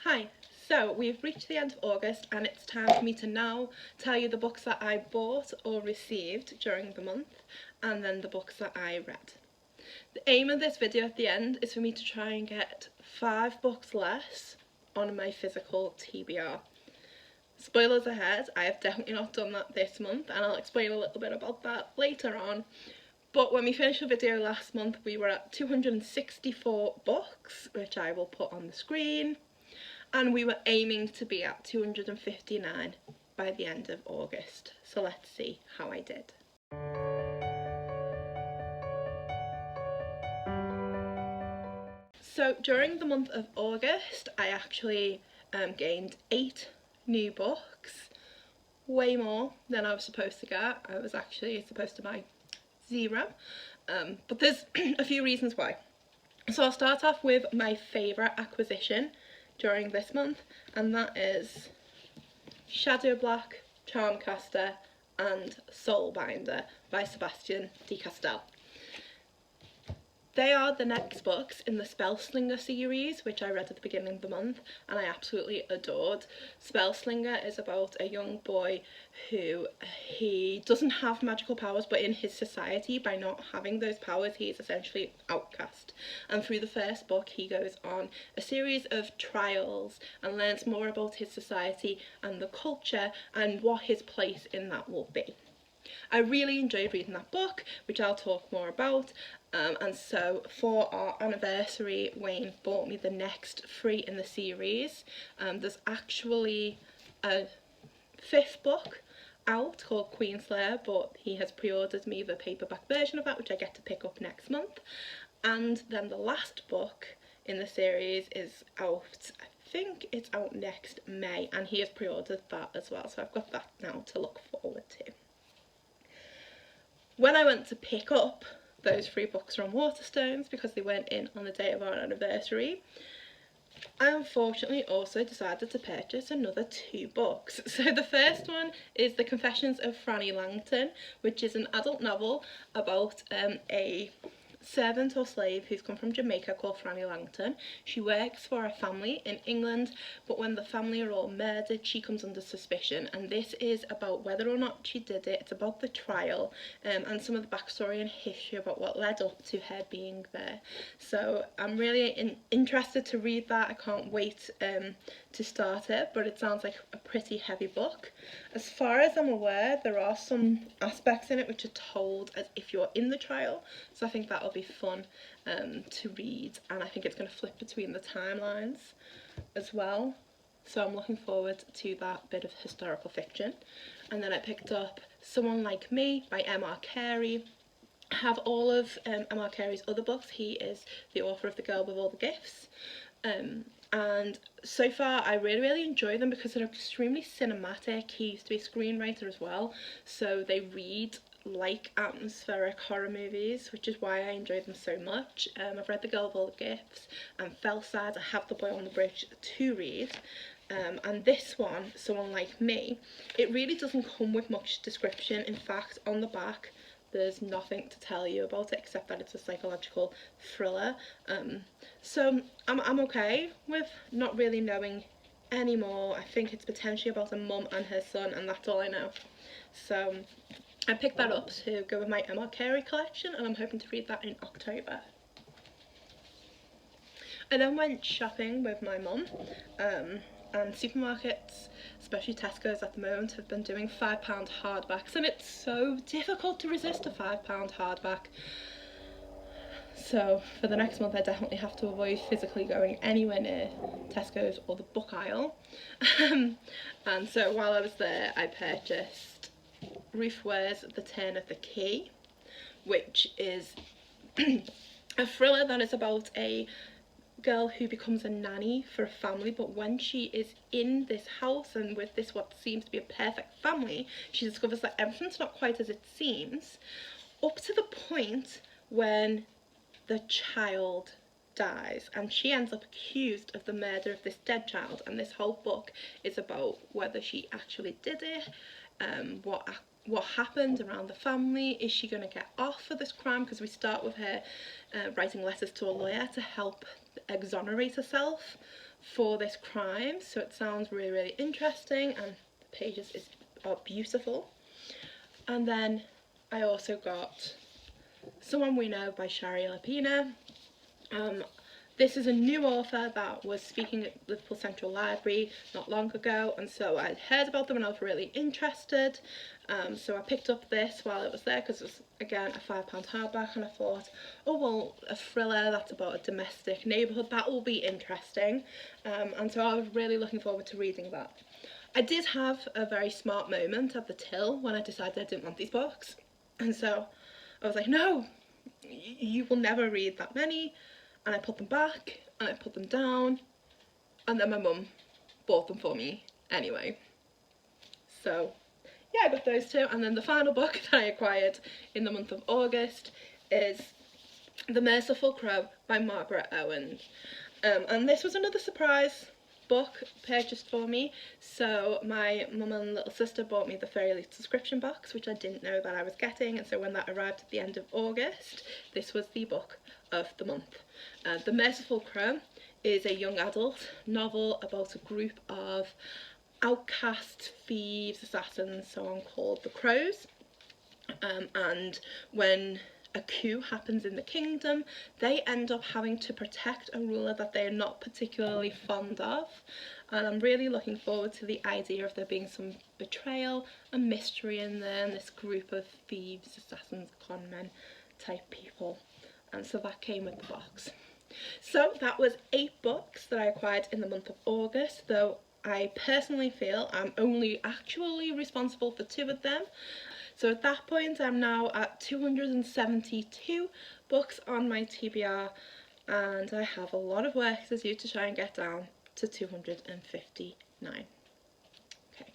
Hi, so we've reached the end of August and it's time for me to now tell you the books that I bought or received during the month and then the books that I read. The aim of this video at the end is for me to try and get 5 books less on my physical TBR. Spoilers ahead, I have definitely not done that this month and I'll explain a little bit about that later on. But when we finished the video last month we were at 264 books, which I will put on the screen. And we were aiming to be at 259 by the end of August. So let's see how I did. So during the month of August, I actually gained 8 new books, way more than I was supposed to get. I was actually supposed to buy 0, but there's a few reasons why. So I'll start off with my favourite acquisition during this month, and that is Shadow Black, Charmcaster and Soulbinder by Sebastian de Castell. They are the next books in the Spellslinger series, which I read at the beginning of the month and I absolutely adored. Spellslinger is about a young boy who he doesn't have magical powers, but in his society, by not having those powers, he is essentially outcast. And through the first book, he goes on a series of trials and learns more about his society and the culture and what his place in that will be. I really enjoyed reading that book, which I'll talk more about, and so for our anniversary Wayne bought me the next 3 in the series. There's actually a 5th book out called Queenslayer, but he has pre-ordered me the paperback version of that, which I get to pick up next month. And then the last book in the series is out, I think it's out next May, and he has pre-ordered that as well, so I've got that now to look forward to. When I went to pick up those 3 books from Waterstones, because they weren't in on the day of our anniversary, I unfortunately also decided to purchase another 2 books. So the first one is The Confessions of Franny Langton, which is an adult novel about a servant or slave who's come from Jamaica called Franny Langton. She works for a family in England, but when the family are all murdered, she comes under suspicion, and this is about whether or not she did it. It's about the trial and some of the backstory and history about what led up to her being there. So I'm really interested to read that. I can't wait to start it, but it sounds like a pretty heavy book. As far as I'm aware, there are some aspects in it which are told as if you're in the trial, so I think that'll be fun to read, and I think it's going to flip between the timelines as well, so I'm looking forward to that bit of historical fiction. And then I picked up Someone Like Me by M.R. Carey. I have all of M.R. Carey's other books. He is the author of The Girl with All the Gifts, and so far I really enjoy them because they're extremely cinematic. He used to be a screenwriter as well, so they read like atmospheric horror movies, which is why I enjoy them so much. I've read The Girl with All the Gifts and fell sad I have The Boy on the Bridge to read. And this one, Someone Like Me, it really doesn't come with much description. In fact, on the back there's nothing to tell you about it except that it's a psychological thriller. So I'm okay with not really knowing anymore. I think it's potentially about a mum and her son, and that's all I know. So I picked that up to go with my M.R. Carey collection, and I'm hoping to read that in October. I then went shopping with my mum, and supermarkets, especially Tesco's at the moment, have been doing £5 hardbacks, and it's so difficult to resist a £5 hardback. So for the next month I definitely have to avoid physically going anywhere near Tesco's or the book aisle. And so while I was there I purchased Ruth Ware's The Turn of the Key, which is a thriller that is about a girl who becomes a nanny for a family, but when she is in this house and with this what seems to be a perfect family, she discovers that everything's not quite as it seems, up to the point when the child dies, and she ends up accused of the murder of this dead child, and this whole book is about whether she actually did it, what happened around the family. Is she going to get off for this crime? Because we start with her writing letters to a lawyer to help exonerate herself for this crime, so it sounds really, really interesting, and the pages are beautiful. And then I also got Someone We Know by Shari Lapina. This is a new author that was speaking at Liverpool Central Library not long ago, and so I'd heard about them and I was really interested. So I picked up this while it was there because it was, again, a £5 hardback, and I thought, oh well, a thriller that's about a domestic neighbourhood, that will be interesting. And so I was really looking forward to reading that. I did have a very smart moment at the till when I decided I didn't want these books, and so I was like, no, you will never read that many. And I put them back and I put them down, and then my mum bought them for me anyway. So yeah, I got those two. And then the final book that I acquired in the month of August is The Merciful Crow by Margaret Owen. And this was another surprise book purchased for me. So my mum and little sister bought me the Fairy Leaf subscription box, which I didn't know that I was getting, and so when that arrived at the end of August, this was the book of the month. The Merciful Crow is a young adult novel about a group of outcast thieves, assassins, so on, called the Crows, and when a coup happens in the kingdom, they end up having to protect a ruler that they're not particularly fond of. And I'm really looking forward to the idea of there being some betrayal and mystery in there, and this group of thieves, assassins, conmen type people. And so that came with the box. So that was 8 books that I acquired in the month of August, though I personally feel I'm only actually responsible for 2 of them. So at that point I'm now at 272 books on my TBR, and I have a lot of work to do to try and get down to 259. Okay,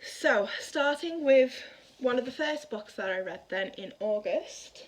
so starting with one of the first books that I read then in August,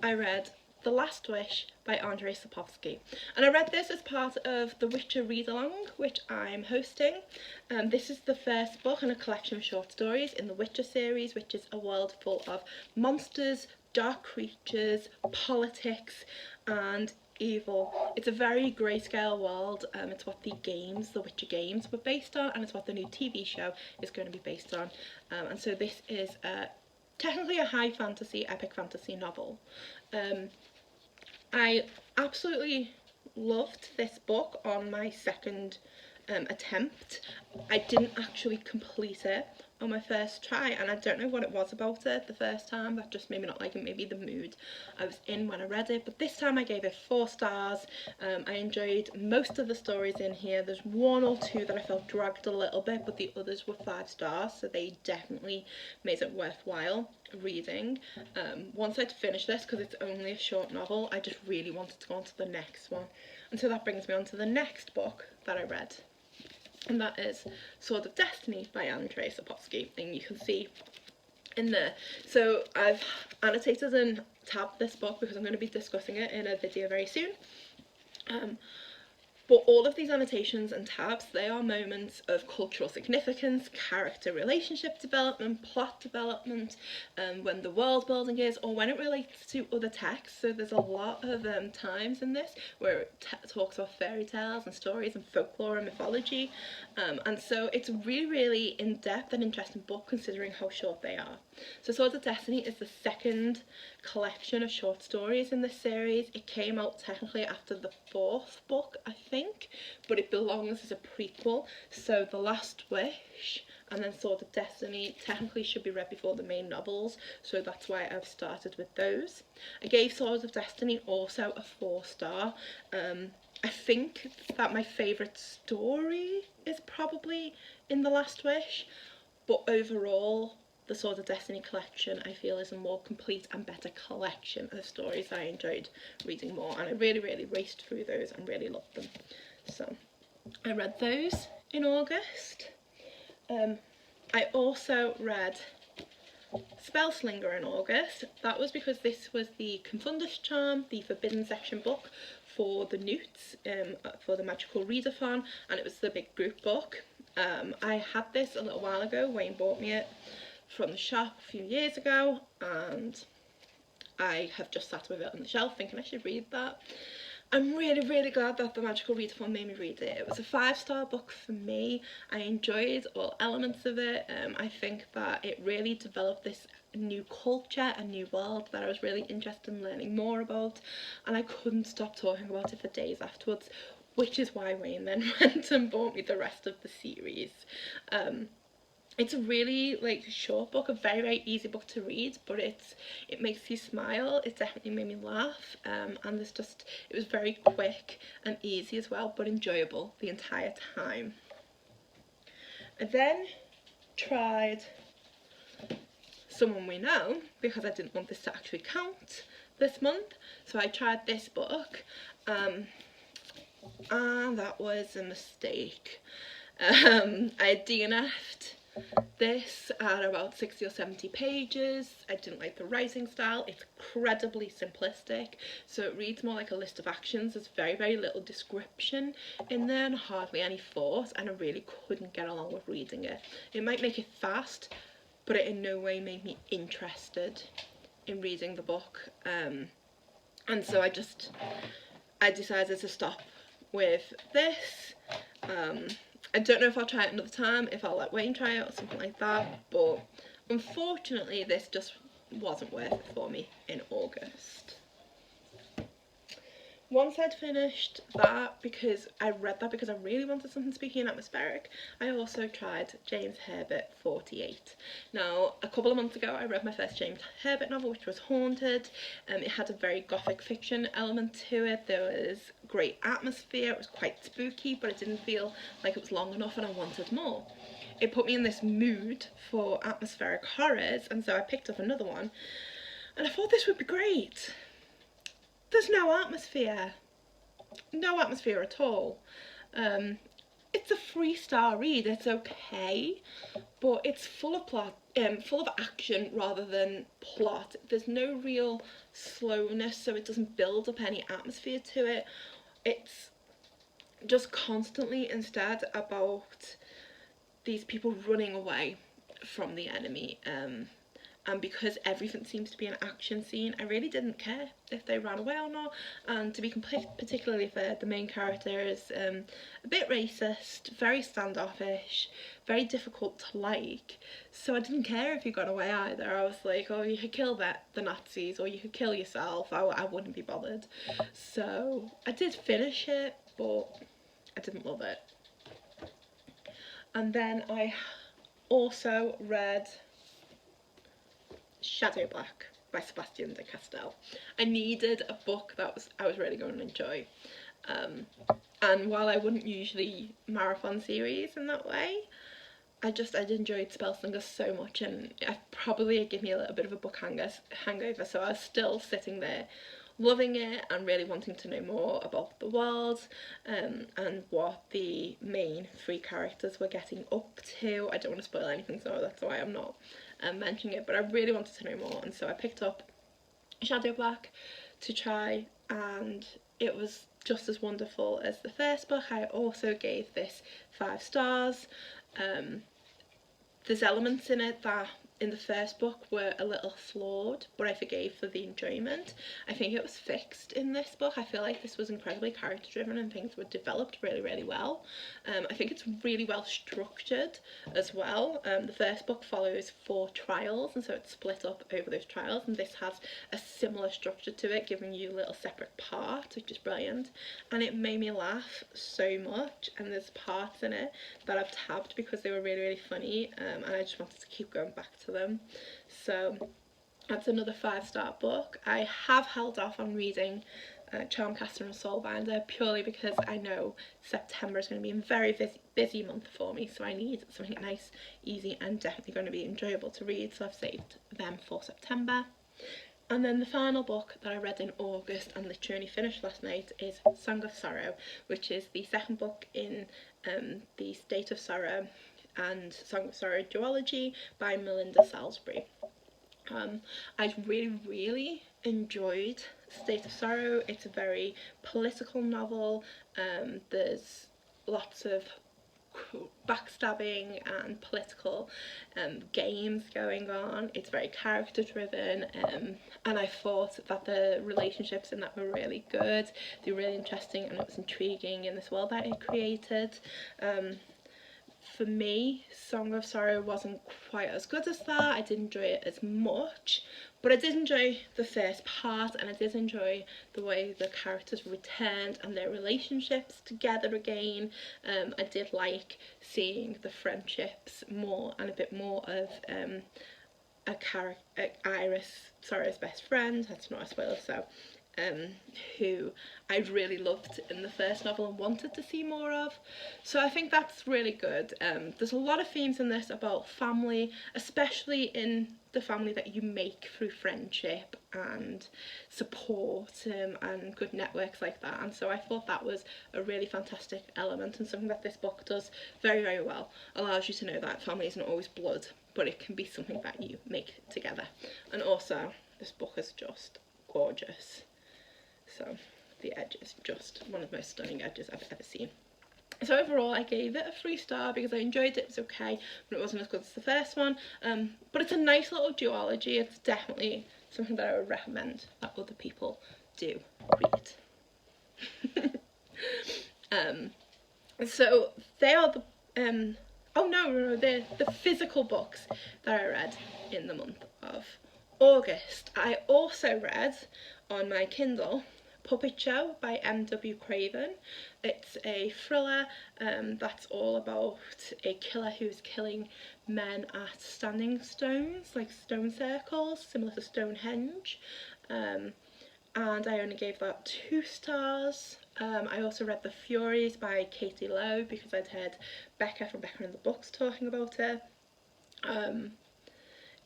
I read The Last Wish by Andrzej Sapkowski, and I read this as part of the Witcher read-along which I'm hosting. This is the first book in a collection of short stories in the Witcher series, which is a world full of monsters, dark creatures, politics and evil. It's a very grayscale world. It's what the Witcher games were based on, and it's what the new TV show is going to be based on. And so this is technically a high fantasy, epic fantasy novel. I absolutely loved this book on my second attempt. I didn't actually complete it on my first try, and I don't know what it was about it the first time that just made me not like it. Maybe the mood I was in when I read it, but this time I gave it 4 stars. I enjoyed most of the stories in here. There's 1 or 2 that I felt dragged a little bit, but the others were 5 stars, so they definitely made it worthwhile reading. Once I'd finished this, because it's only a short novel, I just really wanted to go on to the next one, and so that brings me on to the next book that I read, and that is Sword of Destiny by Andrzej Sapkowski, and you can see in there. So I've annotated and tabbed this book because I'm going to be discussing it in a video very soon. But all of these annotations and tabs, they are moments of cultural significance, character relationship development, plot development, when the world building is, or when it relates to other texts. So there's a lot of times in this where it talks about fairy tales and stories and folklore and mythology. And so it's a really, really in-depth and interesting book considering how short they are. So Sword of Destiny is the second collection of short stories in this series. It came out technically after the 4th book, I think, but it belongs as a prequel. So The Last Wish and then Sword of Destiny technically should be read before the main novels, so that's why I've started with those. I gave Sword of Destiny also a 4-star. I think that my favourite story is probably in The Last Wish, but overall the Sword of Destiny collection I feel is a more complete and better collection of stories I enjoyed reading more, and I really, really raced through those and really loved them. So I read those in August. I also read Spellslinger in August. That was because this was the Confundus Charm, the Forbidden Section book for the Newts, for the Magical Readathon, and it was the big group book. I had this a little while ago. Wayne bought me it from the shop a few years ago, and I have just sat with it on the shelf thinking I should read that. I'm really, really glad that the Magical Readathon made me read it. It was a 5-star book for me. I enjoyed all elements of it. I think that it really developed this new culture and new world that I was really interested in learning more about, and I couldn't stop talking about it for days afterwards, which is why Wayne then went and bought me the rest of the series. It's a really like short book, a very, very easy book to read, but it makes you smile. It definitely made me laugh, and it was very quick and easy as well, but enjoyable the entire time. I then tried Someone We Know because I didn't want this to actually count this month, so I tried this book, and that was a mistake. I DNF'd this at about 60 or 70 pages. I didn't like the writing style. It's incredibly simplistic, so it reads more like a list of actions. There's very, very little description in there and hardly any thought, and I really couldn't get along with reading it. It might make it fast, but it in no way made me interested in reading the book, and so I decided to stop with this. I don't know if I'll try it another time, if I'll let Wayne try it or something like that, but unfortunately this just wasn't worth it for me in August. Once I'd finished that, because I read that because I really wanted something spooky and atmospheric, I also tried James Herbert 48. Now, a couple of months ago I read my first James Herbert novel, which was Haunted. It had a very gothic fiction element to it. There was great atmosphere, it was quite spooky, but it didn't feel like it was long enough and I wanted more. It put me in this mood for atmospheric horrors, and so I picked up another one, and I thought this would be great. There's no atmosphere at all. It's a 3-star read, it's okay, but it's full of plot, full of action rather than plot. There's no real slowness, so it doesn't build up any atmosphere to it. It's just constantly instead about these people running away from the enemy, and because everything seems to be an action scene, I really didn't care if they ran away or not. And to be particularly fair, the main character is a bit racist, very standoffish, very difficult to like, so I didn't care if you got away either. I was like, oh, you could kill the Nazis or you could kill yourself, I wouldn't be bothered. So I did finish it, but I didn't love it. And then I also read Shadow Black by Sebastian de Castell. I needed a book that I was really going to enjoy, and while I wouldn't usually marathon series in that way, I enjoyed Spellslinger so much, and it gave me a little bit of a book hangover, so I was still sitting there loving it and really wanting to know more about the world, and what the main 3 characters were getting up to. I don't want to spoil anything, so that's why I'm not mentioning it, but I really wanted to know more, and so I picked up Shadow Black to try, and it was just as wonderful as the first book. I also gave this 5 stars. There's elements in it that in the first book were a little flawed, but I forgave for the enjoyment. I think it was fixed in this book. I feel like this was incredibly character driven and things were developed really, really well. I think it's really well structured as well. The first book follows 4 trials, and so it's split up over those trials, and this has a similar structure to it, giving you little separate parts, which is brilliant. And it made me laugh so much, and there's parts in it that I've tabbed because they were really, really funny, and I just wanted to keep going back to them. So that's another 5-star book. I have held off on reading Charmcaster and Soulbinder purely because I know September is going to be a very busy month for me, so I need something nice, easy, and definitely going to be enjoyable to read, so I've saved them for September. And then the final book that I read in August and literally finished last night is Song of Sorrow, which is the second book in the State of Sorrow and Song of Sorrow duology by Melinda Salisbury. I really, really enjoyed State of Sorrow. It's a very political novel. There's lots of backstabbing and political games going on. It's very character driven, and I thought that the relationships in that were really good. They were really interesting, and it was intriguing in this world that it created. For me, Song of Sorrow wasn't quite as good as that. I didn't enjoy it as much, but I did enjoy the first part, and I did enjoy the way the characters returned and their relationships together again. I did like seeing the friendships more, and a bit more of Iris, Sorrow's best friend, that's not a spoiler, so who I really loved in the first novel and wanted to see more of. So I think that's really good. There's a lot of themes in this about family, especially in the family that you make through friendship and support, and good networks like that, and so I thought that was a really fantastic element, and something that this book does very, very well. Allows you to know that family isn't always blood, but it can be something that you make together. And also, this book is just gorgeous. So the edge is just one of the most stunning edges I've ever seen. So overall I gave it a 3-star because I enjoyed it. It was okay, but it wasn't as good as the first one. But it's a nice little duology. It's definitely something that I would recommend that other people do read. So they are the they're the physical books that I read in the month of August. I also read on my Kindle Puppet Show by M.W. Craven. It's a thriller that's all about a killer who's killing men at standing stones, like stone circles, similar to Stonehenge. And I only gave that 2 stars. I also read The Furies by Katie Lowe because I'd heard Becca from Becca in the Books talking about it.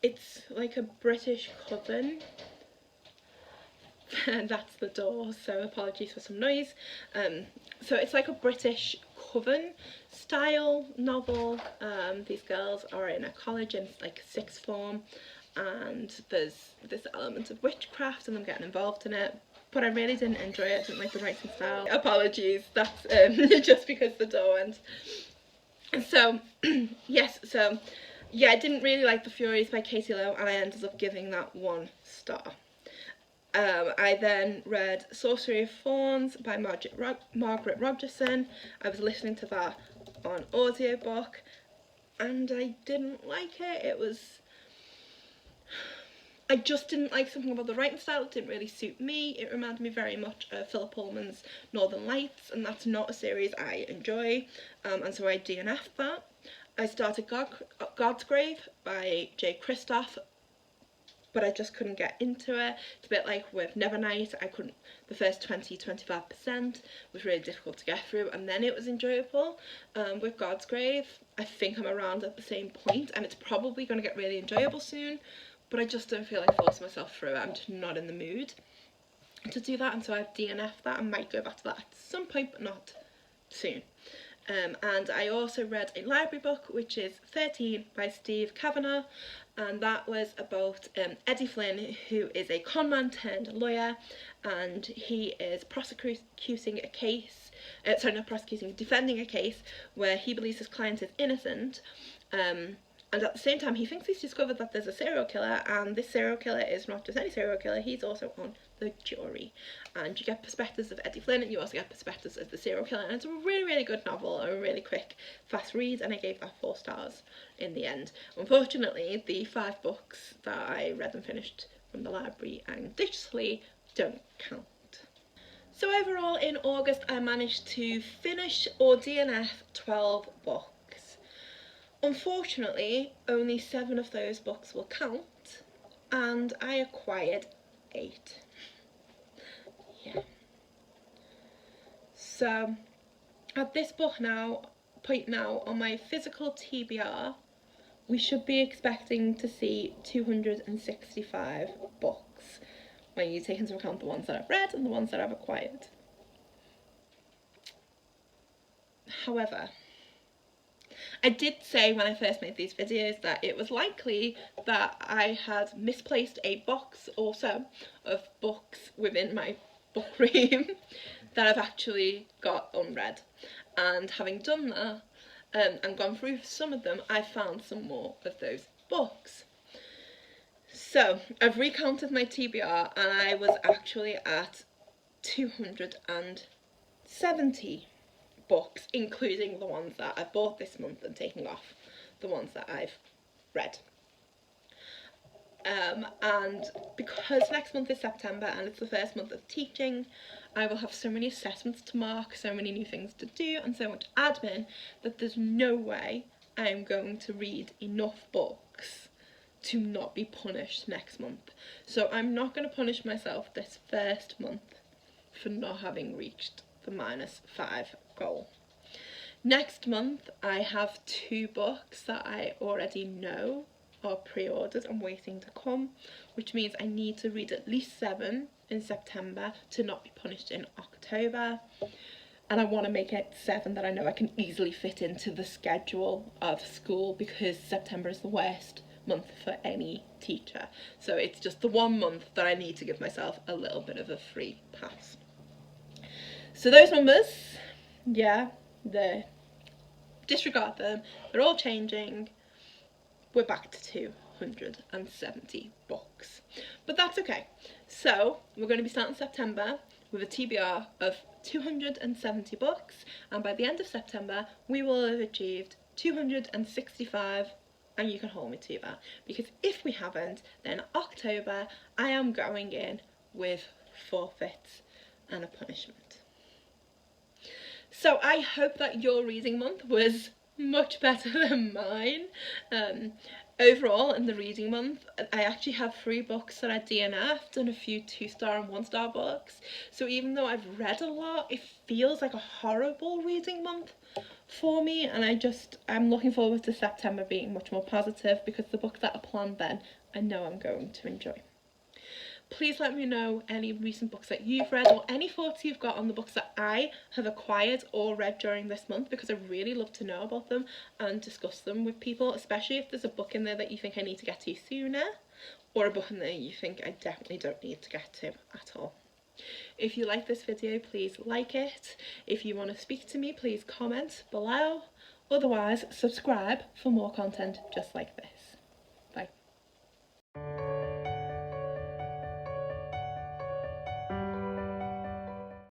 It's like a British coven. And that's the door, so apologies for some noise. So it's like a British coven style novel. These girls are in a college in like 6th form, and there's this element of witchcraft and them getting involved in it, but I really didn't enjoy it. I didn't like the writing style. Apologies, that's just because the door went. So yes, so yeah, I didn't really like The Furies by Katie Lowe, and I ended up giving that 1 star. I then read Sorcery of Thorns by Margaret Rogerson. I was listening to that on audiobook, and I didn't like it. I just didn't like something about the writing style. It didn't really suit me. It reminded me very much of Philip Pullman's Northern Lights, and that's not a series I enjoy, and so I DNF'd that. I started God's Grave by J. Kristoff, but I just couldn't get into it. It's a bit like with Nevernight. The first 20-25% was really difficult to get through, and then it was enjoyable. With God's Grave, I think I'm around at the same point, and it's probably going to get really enjoyable soon, but I just don't feel like forcing myself through it. I'm just not in the mood to do that, and so I've DNF'd that. I might go back to that at some point, but not soon. And I also read a library book, which is 13 by Steve Kavanagh, and that was about Eddie Flynn, who is a conman turned lawyer, and he is defending a case where he believes his client is innocent, and at the same time he thinks he's discovered that there's a serial killer, and this serial killer is not just any serial killer, he's also on the jury. And you get perspectives of Eddie Flynn, and you also get perspectives of the serial killer, and it's a really, really good novel, a really quick, fast read, and I gave that 4 stars in the end. Unfortunately, the 5 books that I read and finished from the library and digitally don't count. So overall, in August, I managed to finish or DNF 12 books. Unfortunately, only 7 of those books will count, and I acquired 8. Yeah. So, at this point now, on my physical TBR, we should be expecting to see 265 books, when you take into account the ones that I've read and the ones that I've acquired. However, I did say when I first made these videos that it was likely that I had misplaced a box or so of books within my book room that I've actually got unread. And having done that, and gone through some of them, I found some more of those books. So I've recounted my TBR and I was actually at 270 books, including the ones that I've bought this month and taking off the ones that I've read. And because next month is September and it's the first month of teaching, I will have so many assessments to mark, so many new things to do and so much admin that there's no way I am going to read enough books to not be punished next month. So I'm not going to punish myself this first month for not having reached the -5 goal. Next month I have 2 books that I already know are pre-ordered and waiting to come, which means I need to read at least 7 in September to not be punished in October. And I want to make it 7 that I know I can easily fit into the schedule of school, because September is the worst month for any teacher. So it's just the one month that I need to give myself a little bit of a free pass. So those numbers, yeah, disregard them, they're all changing. We're back to 270 books, but that's okay. So we're going to be starting September with a TBR of 270 books, and by the end of September we will have achieved 265, and you can hold me to that, because if we haven't, then October I am going in with forfeits and a punishment. So I hope that your reading month was much better than mine. Overall, in the reading month, I actually have 3 books that are DNF'd and a few 2-star and 1-star books. So even though I've read a lot, it feels like a horrible reading month for me, and I'm looking forward to September being much more positive, because the books that are planned then I know I'm going to enjoy. Please let me know any recent books that you've read, or any thoughts you've got on the books that I have acquired or read during this month, because I really love to know about them and discuss them with people, especially if there's a book in there that you think I need to get to sooner, or a book in there you think I definitely don't need to get to at all. If you like this video, please like it. If you want to speak to me, please comment below. Otherwise, subscribe for more content just like this.